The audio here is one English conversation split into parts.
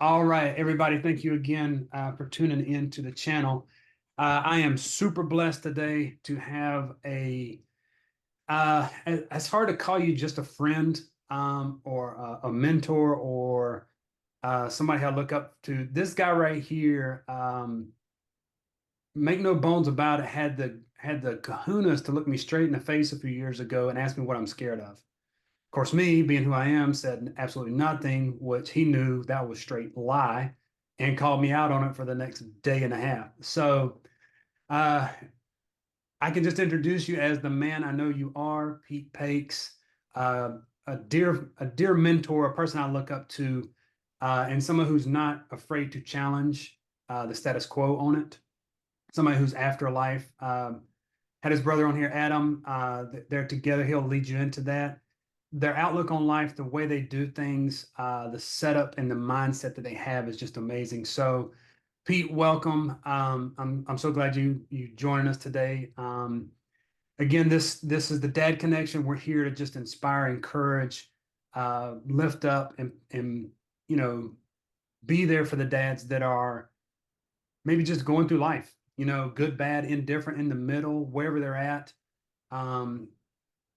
All right, everybody, thank you again for tuning in to the channel. I am super blessed today to have it's hard to call you just a friend or a mentor or somebody I look up to. This guy right here, make no bones about it, had the kahunas to look me straight in the face a few years ago and ask me what I'm scared of. Of course, me being who I am, said absolutely nothing, which he knew that was straight lie, and called me out on it for the next day and a half. So uh, I can just introduce you as the man I know you are, Pete Pakes, a dear mentor, a person I look up to, and someone who's not afraid to challenge the status quo on it. Somebody who's after life. Had his brother on here, Adam. They're together. He'll lead you into that. Their outlook on life, the way they do things, the setup and the mindset that they have is just amazing. So, Pete, welcome. I'm so glad you joining us today. Again, this is the Dad Connection. We're here to just inspire, encourage, lift up, and you know be there for the dads that are maybe just going through life. Good, bad, indifferent, in the middle, wherever they're at. Um,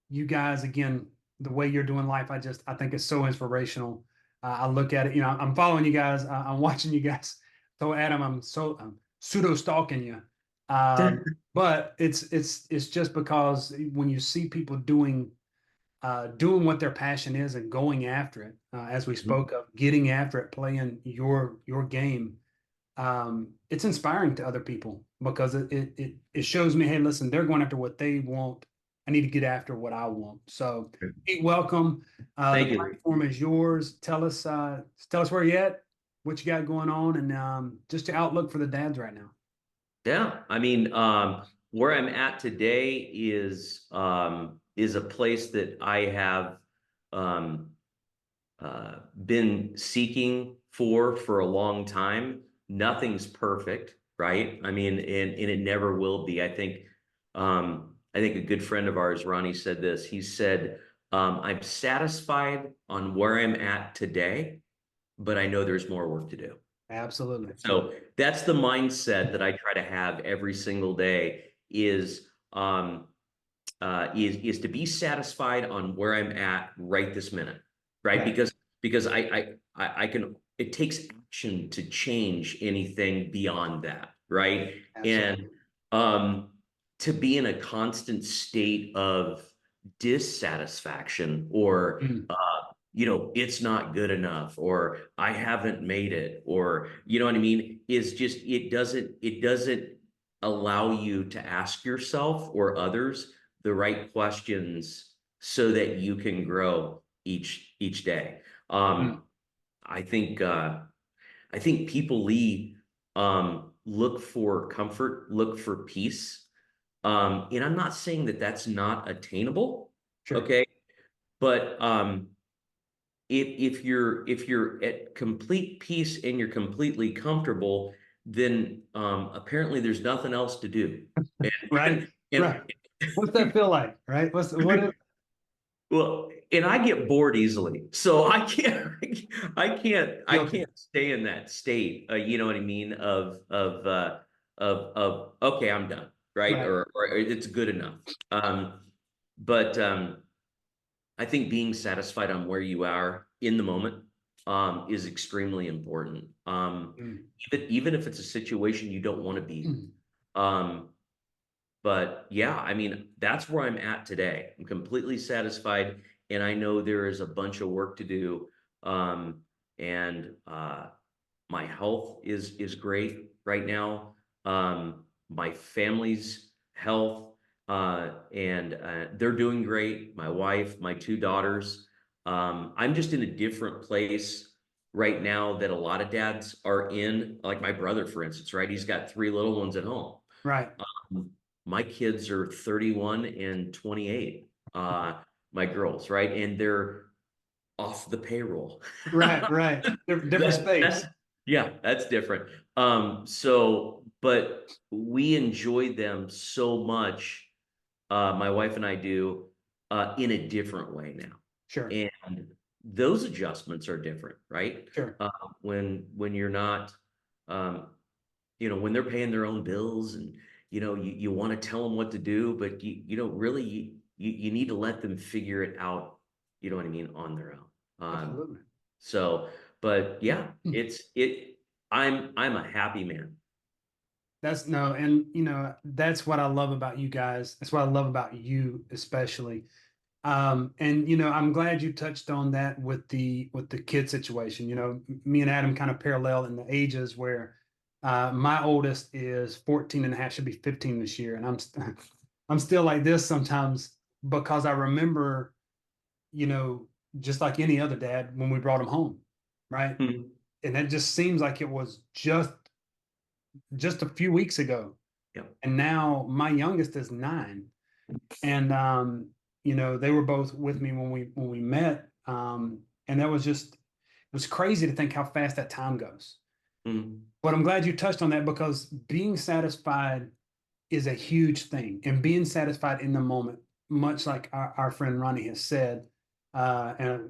you guys, again, the way you're doing life, I think it's so inspirational. I look at it, I'm following you guys, I'm watching you guys. So Adam, I'm pseudo stalking you. But it's just because when you see people doing what their passion is and going after it, as we spoke of, getting after it, playing your game, it's inspiring to other people because it shows me, hey, listen, they're going after what they want. I need to get after what I want. So, Pete, welcome. The Thank you. platform is yours. Tell us where you're at, what you got going on, and just your outlook for the dads right now. Yeah, where I'm at today is a place that I have um, been seeking for a long time. Nothing's perfect, right? And it never will be. I think a good friend of ours, Ronnie, said this. He said, "I'm satisfied on where I'm at today, but I know there's more work to do." Absolutely. So that's the mindset that I try to have every single day is to be satisfied on where I'm at right this minute, right? Right. Because I can, it takes action to change anything beyond that, right? And Absolutely. um to be in a constant state of dissatisfaction or Mm. it's not good enough or I haven't made it or you know what I mean is just it doesn't allow you to ask yourself or others the right questions so that you can grow each day. Mm. um i think uh I think people look for comfort, look for peace, and I'm not saying that that's not attainable, Sure. okay, but if you're at complete peace and you're completely comfortable, then apparently there's nothing else to do. Right. And, and Right. What's that feel like? Right. What is well, and I get bored easily, so I guilty? can't stay in that state. You know what I mean? Of okay, I'm done, right? Right. Or it's good enough. But I think being satisfied on where you are in the moment is extremely important. Mm. Even if it's a situation you don't want to be. Mm. Um, but yeah, that's where I'm at today. I'm completely satisfied, and I know there is a bunch of work to do. And My health is great right now. My family's health and they're doing great. My wife, my two daughters. I'm just in a different place right now that a lot of dads are in. Like my brother, for instance, right? He's got three little ones at home. Right. Um, my kids are 31 and 28. My girls, right? And they're off the payroll. Right. Right. Different That's space. yeah, that's different. But we enjoy them so much, my wife and I do, in a different way now. Sure. And those adjustments are different, right? Sure. When you're not, um, when they're paying their own bills, and you want to tell them what to do, but really you need to let them figure it out, you know what I mean, on their own. Absolutely. So, but yeah, Mm. I'm a happy man. That's no, and that's what I love about you guys. That's what I love about you, especially. And I'm glad you touched on that with the kid situation. Me and Adam kind of parallel in the ages where my oldest is 14 and a half, should be 15 this year, and I'm still like this sometimes because I remember, you know, just like any other dad when we brought him home, right? Mhm. And it just seems like it was just a few weeks ago. Yeah. And now my youngest is 9. And they were both with me when we met. And that was just it was crazy to think how fast that time goes. Mhm. But I'm glad you touched on that because being satisfied is a huge thing. And being satisfied in the moment, much like our friend Ronnie has said, and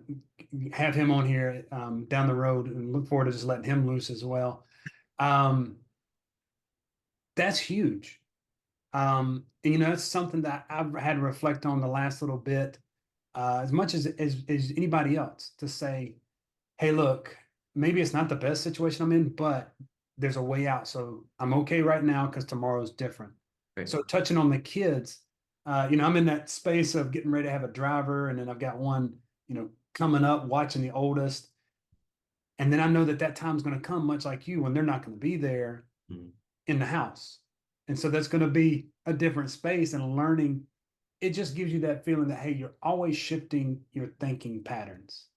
have him on here down the road and look forward to just letting him loose as well. Um, that's huge. And, it's something that I've had to reflect on the last little bit, as much as anybody else, to say, hey, look, maybe it's not the best situation I'm in, but there's a way out. So I'm okay right now because tomorrow's different. Right. So touching on the kids, I'm in that space of getting ready to have a driver, and then I've got one, coming up, watching the oldest. And then I know that that time's going to come, much like you, when they're not going to be there Mhm. in the house. And so that's going to be a different space, and learning. It just gives you that feeling that, hey, you're always shifting your thinking patterns.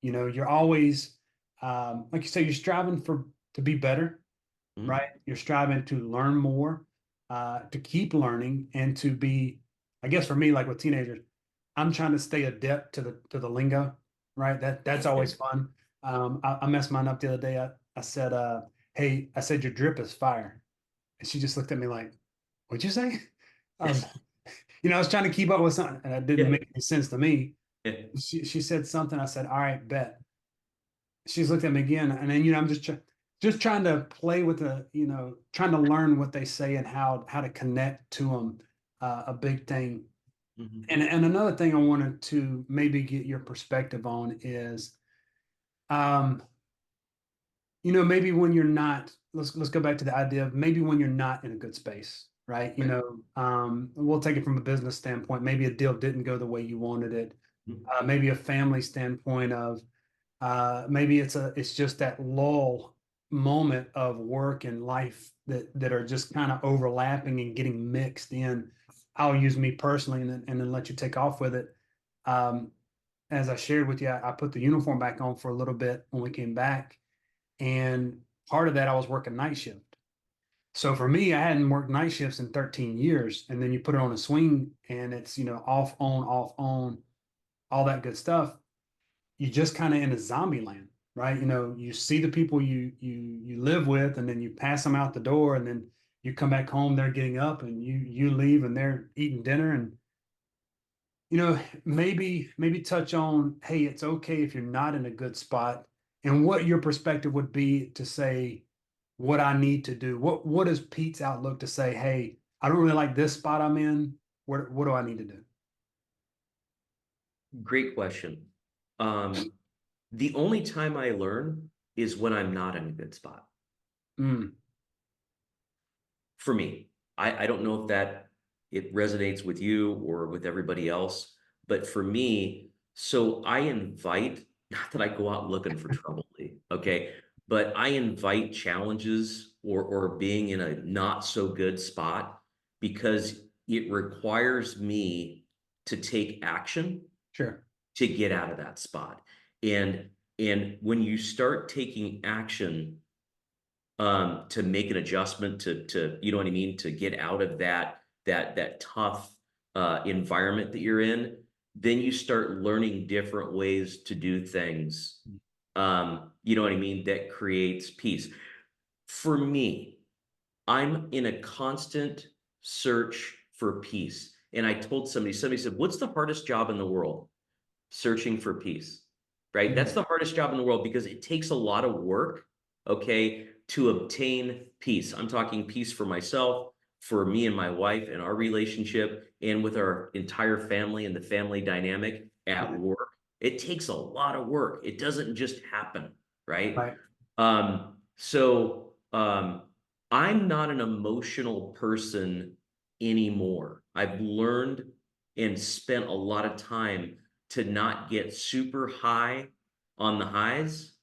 You're always, like you say, you're striving to be better, Mhm. right? You're striving to learn more, to keep learning, and to be, I guess for me, like with teenagers, I'm trying to stay adept to the lingo, right? That's Yeah. always fun. I messed mine up the other day. I said, hey, I said your drip is fire. And she just looked at me like, what'd you say? I was, I was trying to keep up with something and it didn't Yeah. make any sense to me. Yeah. She said something. I said, all right, bet. She's looked at me again. And then, I'm just trying to play with trying to learn what they say and how to connect to them. A big thing. Mhm. And another thing I wanted to maybe get your perspective on is, um, maybe when you're not, let's go back to the idea of maybe when you're not in a good space, right? Right. We'll take it from a business standpoint. Maybe a deal didn't go the way you wanted it. Mhm. Maybe a family standpoint of maybe it's just that lull moment of work and life that are just kind of overlapping and getting mixed in. I'll use me personally, and then let you take off with it. Um, as I shared with you, I put the uniform back on for a little bit when we came back, and part of that I was working night shift. So for me, I hadn't worked night shifts in 13 years. And then you put it on a swing and it's, off, on, all that good stuff. You just kind of in a zombie land, right? You see the people you live with, and then you pass them out the door, and then you come back home, they're getting up, and you leave and they're eating dinner. And maybe touch on, hey, it's okay if you're not in a good spot, and what your perspective would be to say what I need to do. What is Pete's outlook to say, hey, I don't really like this spot I'm in. What do I need to do? Great question. Um, the only time I learn is when I'm not in a good spot. Mm, For me. I don't know if that it resonates with you or with everybody else, but for me, so I invite, not that I go out looking for trouble, Lee, okay, but I invite challenges or being in a not so good spot because it requires me to take action sure. to get out of that spot. And when you start taking action to make an adjustment to you know what I mean, to get out of that tough environment that you're in, then you start learning different ways to do things. You know what I mean, that creates peace. For me, I'm in a constant search for peace. And I told somebody said, what's the hardest job in the world? Searching for peace. right? That's Mhm. the hardest job in the world because it takes a lot of work, okay, to obtain peace. I'm talking peace for myself, for me and my wife and our relationship, and with our entire family and the family dynamic at Right. work. It takes a lot of work. It doesn't just happen, right? Right. So I'm not an emotional person anymore. I've learned and spent a lot of time to not get super high on the highs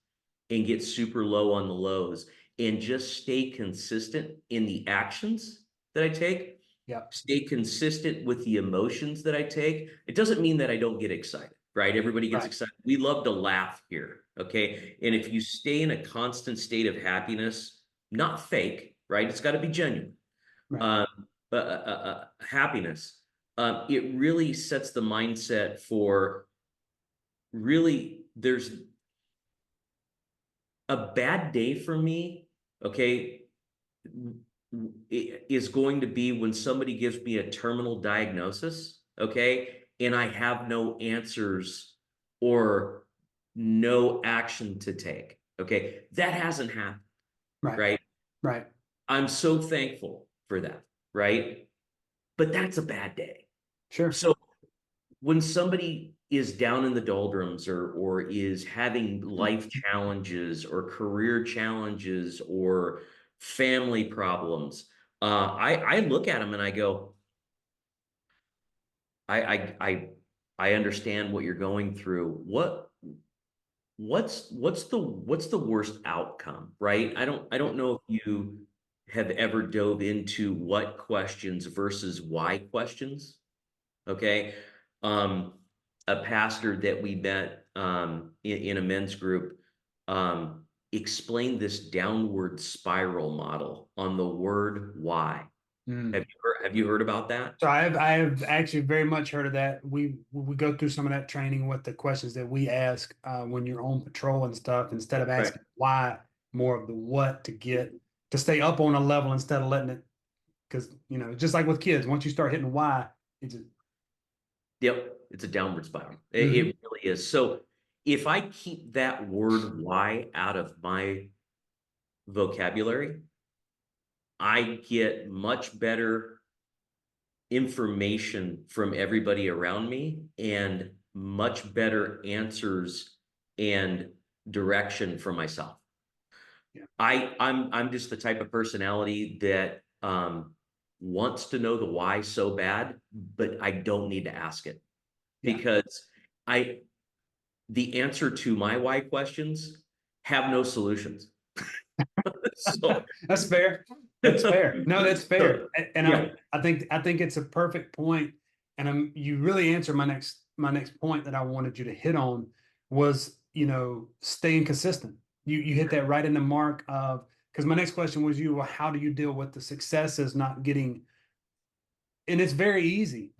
and get super low on the lows and just stay consistent in the actions that I take, Yep. stay consistent with the emotions that I take. It doesn't mean that I don't get excited, right? Everybody gets Right. excited. We love to laugh here, okay? And Right. if you stay in a constant state of happiness, not fake, right? It's got to be genuine. Right. Um, happiness. It really sets the mindset for really there's a bad day for me, okay, is going to be when somebody gives me a terminal diagnosis, okay, and I have no answers or no action to take. Okay, that hasn't happened, Right. right? Right. I'm so thankful for that, right? But that's a bad day. Sure. So when somebody is down in the doldrums or is having life challenges or career challenges or family problems, I look at them and I go, I I I I understand what you're going through. What's the worst outcome, right? I don't know if you have ever dove into what questions versus why questions. Okay. Um, a pastor that we met in a men's group explained this downward spiral model on the word why. Mm. Have you heard about that? So I have actually very much heard of that. We go through some of that training with the questions that we ask when you're on patrol and stuff. Instead of Right. asking why, more of the what to stay up on a level instead of letting it. Because just like with kids, once you start hitting why, it just. Yep. It's a downward spiral. It Mhm. really is. So if I keep that word why out of my vocabulary, I get much better information from everybody around me and much better answers and direction for myself. Yeah. I'm just the type of personality that wants to know the why so bad, but I don't need to ask it Yeah. because I the answer to my why questions have no solutions. So, That's fair. That's fair. No, that's fair. so And yeah, I think it's a perfect point. And you really answered my next point that I wanted you to hit on was, staying consistent. You hit that right in the mark of, because my next question was well, how do you deal with the successes not getting, and it's very easy,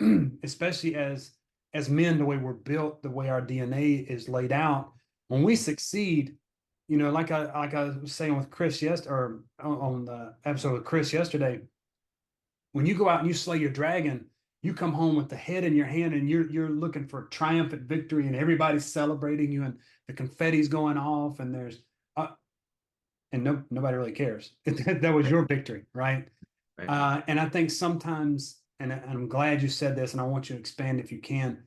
especially as men, the way we're built, the way our DNA is laid out. When we succeed, like I was saying with Chris or on the episode with Chris yesterday, when you go out and you slay your dragon, you come home with the head in your hand and you're looking for triumphant victory and everybody's celebrating you and the confetti's going off and uh, nobody really cares. That was right, your victory, right? right, And I think sometimes, and I'm glad you said this, and I want you to expand if you can.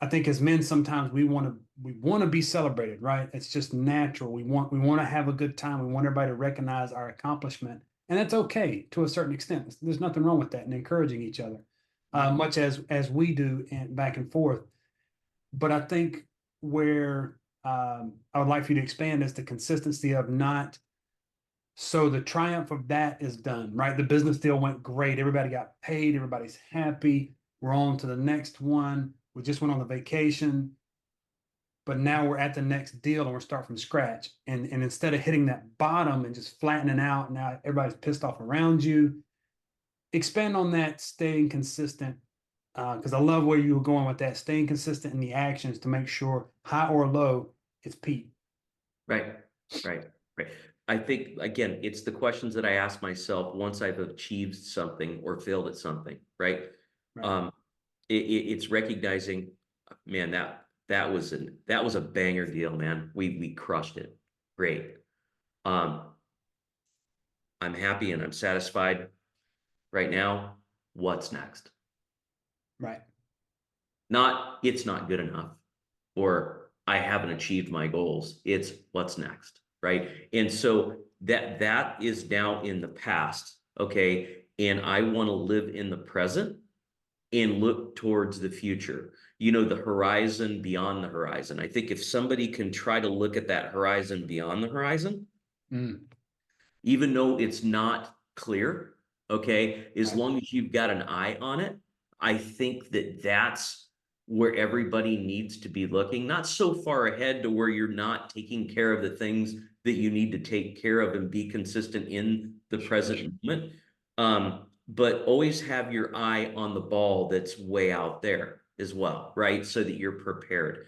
I think as men, sometimes we want to be celebrated, right? It's just natural. We want to have a good time. We want everybody to recognize our accomplishment, and that's okay to a certain extent. There's nothing wrong with that, and encouraging each other, right. much as we do, and back and forth. But I think where I would like for you to expand is the consistency of not. So the triumph of that is done, right? The business deal went great. Everybody got paid. Everybody's happy. We're on to the next one. We just went on the vacation, but now we're at the next deal and we're starting from scratch. And instead of hitting that bottom and just flattening out, now everybody's pissed off around you. Expand on that, staying consistent. Because I love where you were going with that, staying consistent in the actions to make sure high or low, it's Pete. Right, right, right. I think again, it's the questions that I ask myself once I've achieved something or failed at something, right? Right. Um, it's recognizing, man, that was a banger deal, man. We crushed it. Great. Um, I'm happy and I'm satisfied right now. What's next? Right. Not it's not good enough or I haven't achieved my goals. It's what's next, right? And so that is now in the past, okay? And I want to live in the present and look towards the future. You know, the horizon beyond the horizon. I think if somebody can try to look at that horizon beyond the horizon, Mm, even though it's not clear, okay, as right. long as you've got an eye on it, I think that that's where everybody needs to be looking, not so far ahead to where you're not taking care of the things that you need to take care of and be consistent in the present moment. But always have your eye on the ball that's way out there as well, right? So that you're prepared.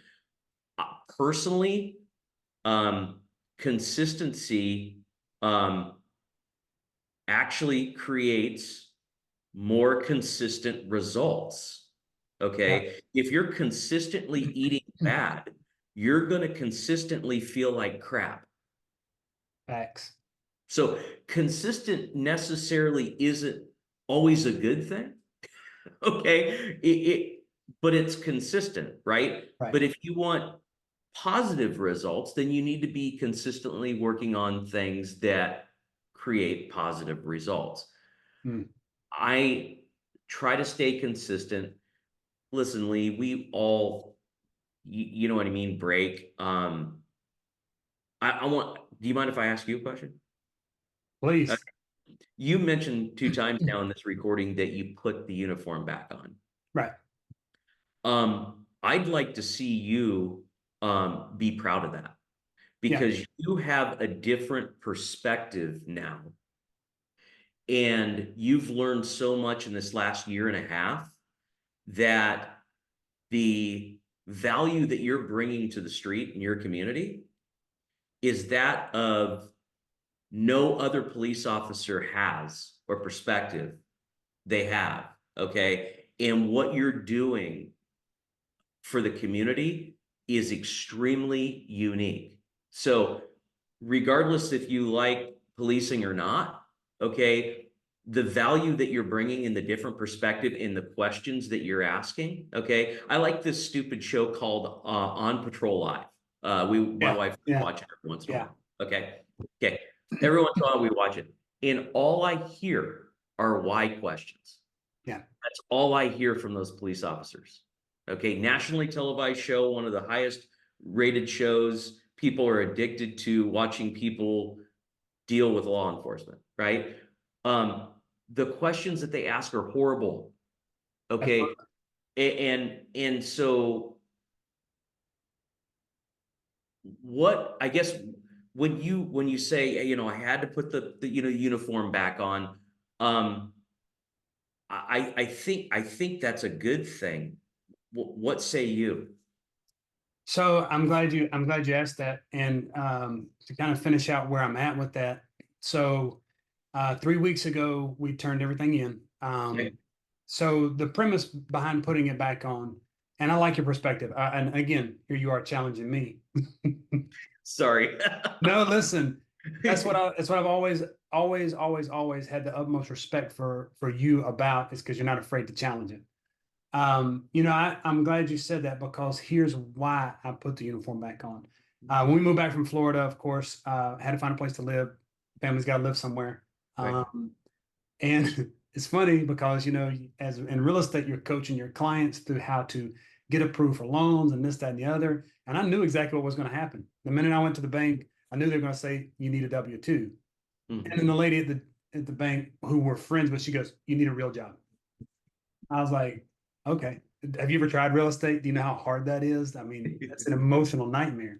Personally, consistency um, actually creates more consistent results. Yeah. Okay. If you're consistently eating bad, you're going to consistently feel like crap. Facts. So, consistent necessarily isn't always a good thing. Okay. But it's consistent, right? Right. But if you want positive results, then you need to be consistently working on things that create positive results. Mm. I try to stay consistent. Listen, Lee, we all, you know what I mean, break. I want, do you mind if I ask you a question? Uh, Please. you mentioned 2 times now in this recording that you put the uniform back on. Right. I'd like to see you be proud of that Yeah. because you have a different perspective now. And you've learned so much in this last year and a half that the value that you're bringing to the street in your community is that of no other police officer has or perspective they have. Okay. And what you're doing for the community is extremely unique. So, regardless if you like policing or not, okay, the value that you're bringing in the different perspective in the questions that you're asking, okay. I like this stupid show called On Patrol Live. My Yeah. wife Yeah. watch it every once in a Yeah. while. Okay, okay. Every once in a while we watch it, and all I hear are why questions. Yeah. That's all I hear from those police officers. Okay, nationally televised show, one of the highest rated shows. People are addicted to watching people deal with law enforcement, right? Um, the questions that they ask are horrible. That's Okay, perfect. and so what I guess when you say I had to put the uniform back on, um, I think that's a good thing. What say you? So I'm glad you asked that. And to kind of finish out where I'm at with that. So 3 weeks ago we turned everything in. Okay. So the premise behind putting it back on, and I like your perspective. And again, here you are challenging me. Sorry. No, listen, that's what I've always had the utmost respect for you about is because you're not afraid to challenge it. I'm glad you said that because here's why I put the uniform back on. When we moved back from Florida, of course, had to find a place to live. Family's got to live somewhere. Right. And it's funny because, as in real estate, you're coaching your clients through how to get approved for loans and this, that, and the other. And I knew exactly what was going to happen. The minute I went to the bank, I knew they were going to say, you need a W-2. And Mhm. then the lady at the bank who we're friends with, she goes, you need a real job. I was like, okay. Have you ever tried real estate? Do you know how hard that is? I mean, that's an emotional nightmare.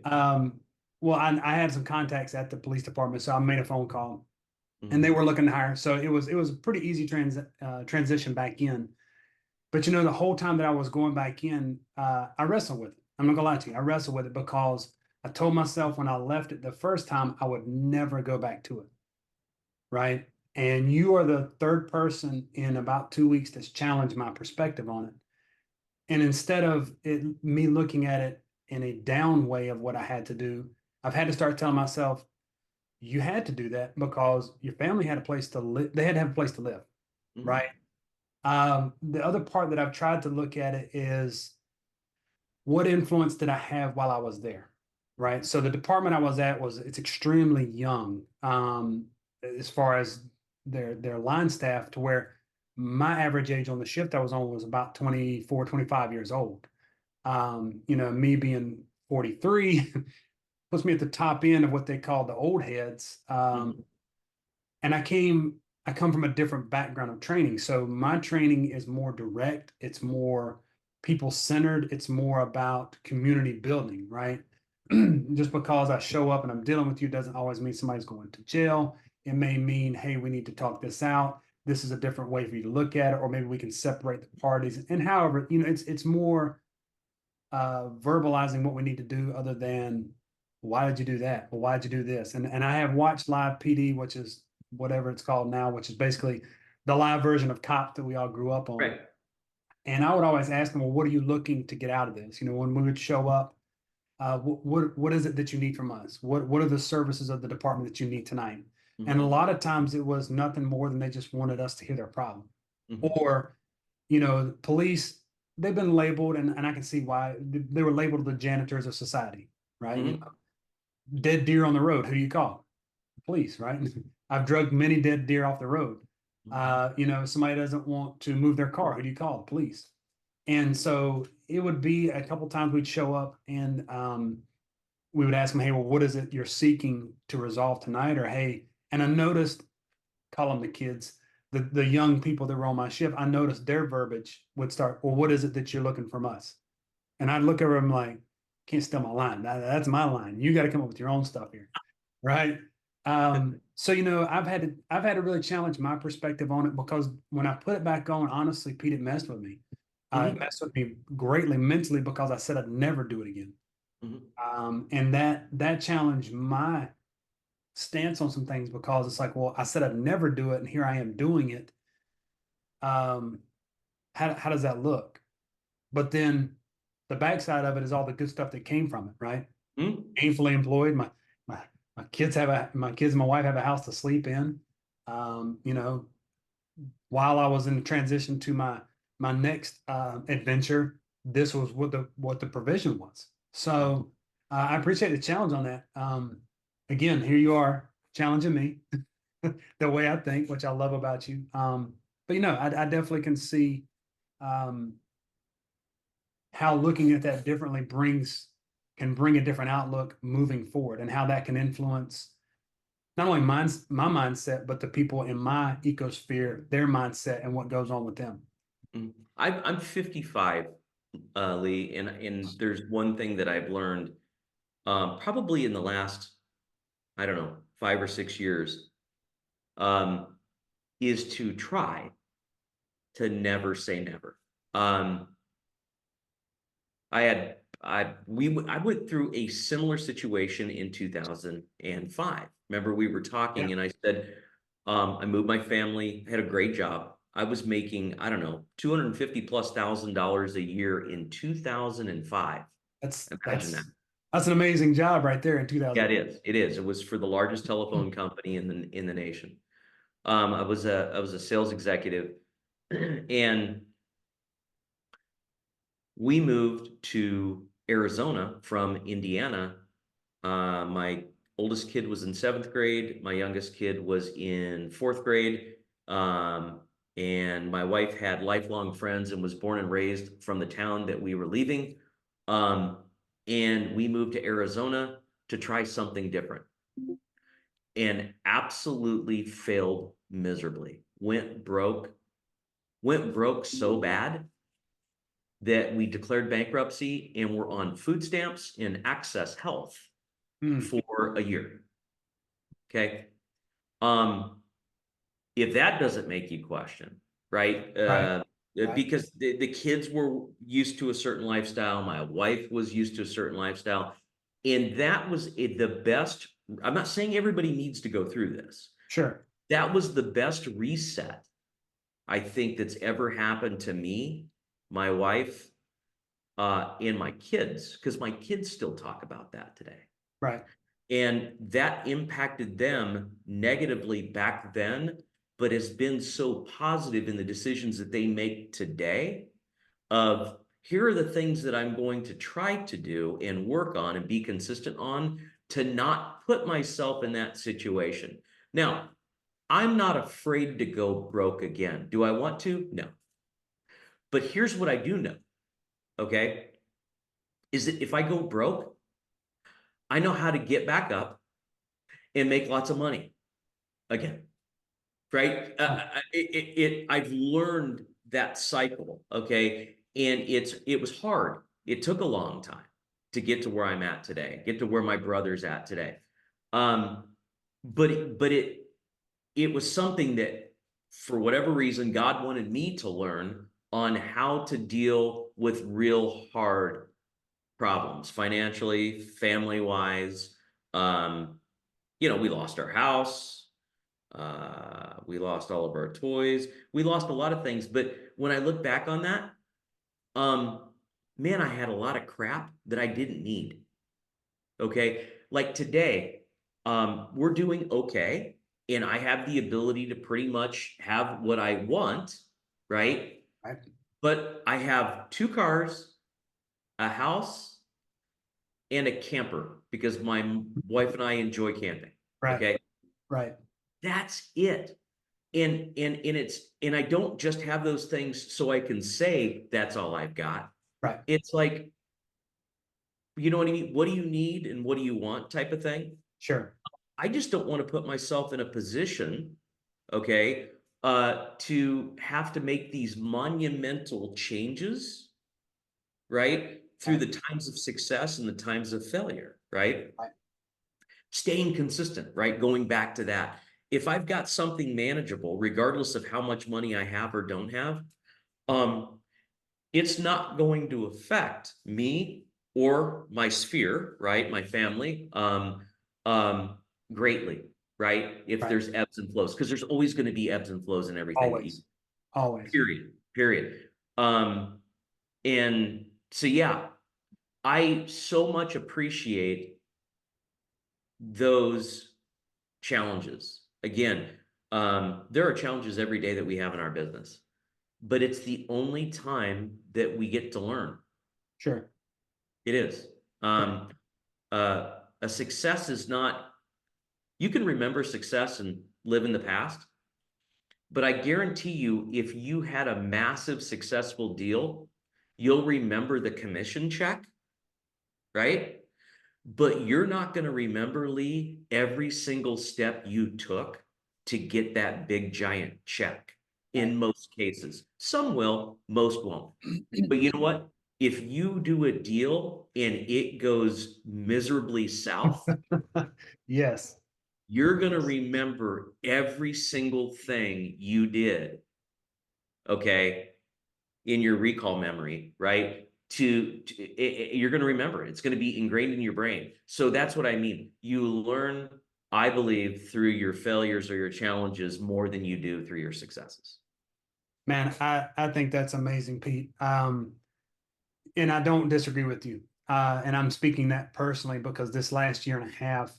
Um, well, I had some contacts at the police department, so I made a phone call, and they Mhm. were looking to hire. So it was a pretty easy transition back in. But the whole time that I was going back in, I wrestled with it. I'm not gonna lie to you, I wrestled with it because I told myself when I left it the first time I would never go back to it. Right. And you are the third person in about 2 weeks that's challenged my perspective on it. And instead of me looking at it in a down way of what I had to do, I've had to start telling myself, you had to do that because your family had a place to live. They had to have a place to live, Mhm. right? The other part that I've tried to look at it is, what influence did I have while I was there? Right. So the department I was at it's extremely young, as far as their line staff, to where my average age on the shift I was on was about 24, 25 years old. Me being 43 puts me at the top end of what they call the old heads. Mhm. And I come from a different background of training. So my training is more direct, it's more people centered, it's more about community building, right? Just because I show up and I'm dealing with you doesn't always mean somebody's going to jail. It may mean, hey, we need to talk this out. This is a different way for you to look at it, or maybe we can separate the parties. And however, it's more verbalizing what we need to do, other than, why did you do that? Well, why did you do this? And I have watched live PD, which is whatever it's called now, which is basically the live version of Cop that we all grew up on. Right. And I would always ask them, well, what are you looking to get out of this? When we would show up, what is it that you need from us? What are the services of the department that you need tonight? And a Mhm. lot of times it was nothing more than they just wanted us to hear their problem. Mhm. Or, police, they've been labeled, and I can see why they were labeled the janitors of society, right? Mhm. Dead deer on the road, who do you call? Police, right? I've drugged many dead deer off the road. Mhm. Somebody doesn't want to move their car, who do you call? The police. And so it would be a couple times we'd show up, and we would ask them, hey, well, what is it you're seeking to resolve tonight? Or, hey, and I noticed, call them the kids, the young people that were on my shift, I noticed their verbiage would start, well, what is it that you're looking from us? And I'd look over them like, can't steal my line. That's my line. You got to come up with your own stuff here. Right. So I've had to really challenge my perspective on it, because when I put it back on, honestly, Pete, it messed with me. It Mhm. messed with me greatly mentally, because I said I'd never do it again. Mhm. And that challenged my stance on some things, because it's like, well, I said I'd never do it, and here I am doing it. Um, how does that look? But then the backside of it is all the good stuff that came from it, right? Mhm. Gainfully employed. My my kids and my wife have a house to sleep in. While I was in transition to my next adventure, this was what the provision was. So I appreciate the challenge on that. Again, here you are challenging me the way I think, which I love about you. But I definitely can see um, how looking at that differently can bring a different outlook moving forward, and how that can influence not only my mindset, but the people in my ecosphere, their mindset, and what goes on with them. Mhm. I'm 55, Lee, and there's one thing that I've learned, probably in the last, I don't know, 5 or 6 years, um, is to try to never say never. Um, I went through a similar situation in 2005. Remember, we were Yeah, talking, and I said, I moved my family, had a great job. I was making, I don't know, 250 plus $1,000 a year in 2005. that's Imagine that. that's that's an amazing job right there in Yeah, 2000. it is. It is. It was for the largest telephone company in the nation. I was a sales executive, and we moved to Arizona from Indiana. My oldest kid was in seventh grade. My youngest kid was in fourth grade. Um, and my wife had lifelong friends and was born and raised from the town that we were leaving. Um, and we moved to Arizona to try something different, and absolutely failed miserably. Went broke so bad that we declared bankruptcy and were on food stamps and access health Hmm. for a year. Okay. Um, if that doesn't make you question, right? Right, right, Because the kids were used to a certain lifestyle, my wife was used to a certain lifestyle, and that was the best. I'm not saying everybody needs to go through this. sure. That was the best reset I think that's ever happened to me, my wife, in my kids, because my kids still talk about that today. Right. And that impacted them negatively back then, but has been so positive in the decisions that they make today of here are the things that I'm going to try to do and work on and be consistent on to not put myself in that situation. Now, I'm not afraid to go broke again. Do I want to? No. But here's what I do know, okay, is that if I go broke, I know how to get back up and make lots of money again, right? I've learned that cycle, okay, and it was hard. It took a long time to get to where I'm at today, get to where my brother's at today. Um, but it was something that, for whatever reason, God wanted me to learn on how to deal with real hard problems financially, family wise. Um, we lost our house. We lost all of our toys. We lost a lot of things. But when I look back on that, um, man, I had a lot of crap that I didn't need. Okay. Like today, we're doing okay. And I have the ability to pretty much have what I want, right? Right. But I have 2 cars, a house, and a camper because my wife and I enjoy camping. Right. Okay. Right. That's it. And I don't just have those things so I can say that's all I've got. Right. It's like, you know what I mean? What do you need and what do you want type of thing? Sure. I just don't want to put myself in a position, okay, to have to make these monumental changes, right? Through Right. the times of success and the times of failure, right? Right. Staying consistent, right? Going back to that. If I've got something manageable, regardless of how much money I have or don't have, um, it's not going to affect me or my sphere, right? My family, um, greatly, right? If Right. there's ebbs and flows, because there's always going to be ebbs and flows in everything that you, Always. Always. period. Um, and so, yeah, I so much appreciate those challenges. Again, there are challenges every day that we have in our business, but it's the only time that we get to learn. Sure. It is. Sure. A success is not, you can remember success and live in the past, but I guarantee you, if you had a massive successful deal, you'll remember the commission check, right? But you're not going to remember, Lee, every single step you took to get that big giant check Right. in most cases. Some will, most won't. But you know what? If you do a deal and it goes miserably south, Yes. you're going to remember every single thing you did, okay, in your recall memory, right? You're going to remember it. It's going to be ingrained in your brain. So that's what I mean. You learn, I believe, through your failures or your challenges more than you do through your successes. Man, I think that's amazing, Pete. And I don't disagree with you. And I'm speaking that personally because this last year and a half,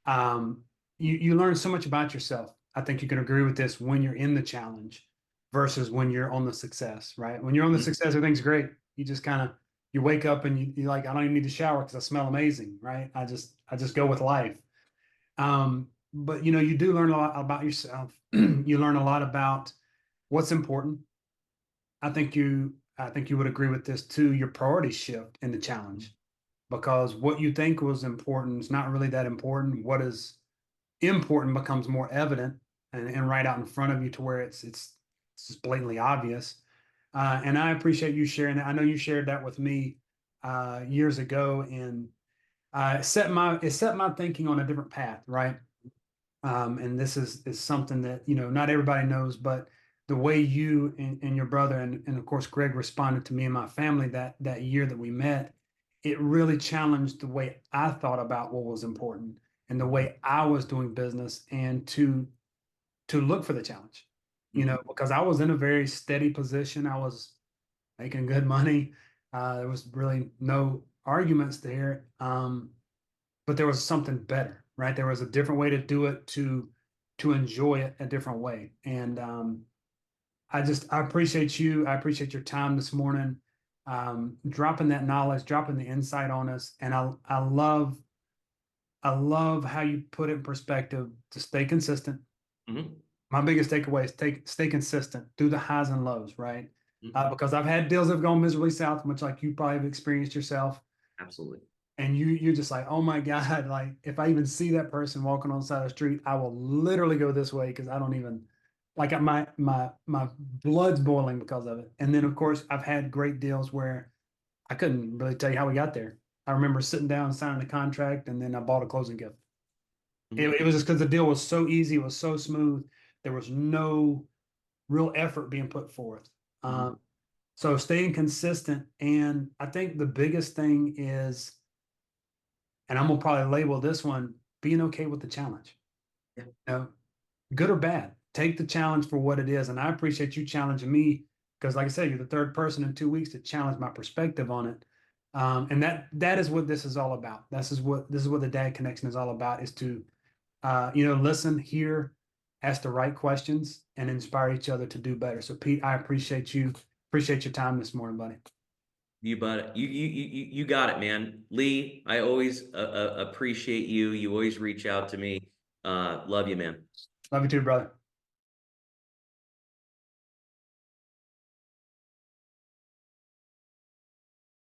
um, you learn so much about yourself. I think you can agree with this when you're in the challenge versus when you're on the success, right? When you're on the Mhm. success, everything's great. You just kind of you wake up and you're like, I don't even need to shower because I smell amazing, right? I just go with life. But you do learn a lot about yourself. You learn a lot about what's important. I think you would agree with this too. Your priorities shift in the challenge because what you think was important is not really that important. What is important becomes more evident and right out in front of you to where it's just blatantly obvious. And I appreciate you sharing that. I know you shared that with me years ago, and it set my thinking on a different path, right? And this is something that not everybody knows, but the way you and your brother and of course Greg responded to me and my family that year that we met, it really challenged the way I thought about what was important and the way I was doing business and to look for the challenge, Mhm. because I was in a very steady position. I was making good money. There was really no arguments there. But there was something better, right? There was a different way to do it, to enjoy it a different way. And I appreciate you. I appreciate your time this morning, dropping that knowledge, dropping the insight on us. And I love how you put it in perspective to stay consistent. Mhm, My biggest takeaway is stay consistent through the highs and lows, right? mhm. Because I've had deals that have gone miserably south, much like you probably have experienced yourself. Absolutely. And you're just like, oh my God, like if I even see that person walking on the side of the street, I will literally go this way because I don't even like my blood's boiling because of it. And then of course I've had great deals where I couldn't really tell you how we got there. I remember sitting down, signing the contract, and then I bought a closing gift. It, Mhm, it was just because the deal was so easy, it was so smooth. There was no real effort being put forth. mhm. So staying consistent, and I think the biggest thing is, and I'm gonna probably label this one, being okay with the challenge. Yeah. You know, good or bad, take the challenge for what it is. And I appreciate you challenging me because, like I said, you're the third person in 2 weeks to challenge my perspective on it. And that is what this is all about. This is what the Dad Connection is all about: is to listen, hear, ask the right questions, and inspire each other to do better. So, Pete, I appreciate you. Appreciate your time this morning, buddy. You but it. You got it, man. Lee, I always appreciate you. You always reach out to me. Love you, man. Love you too, brother.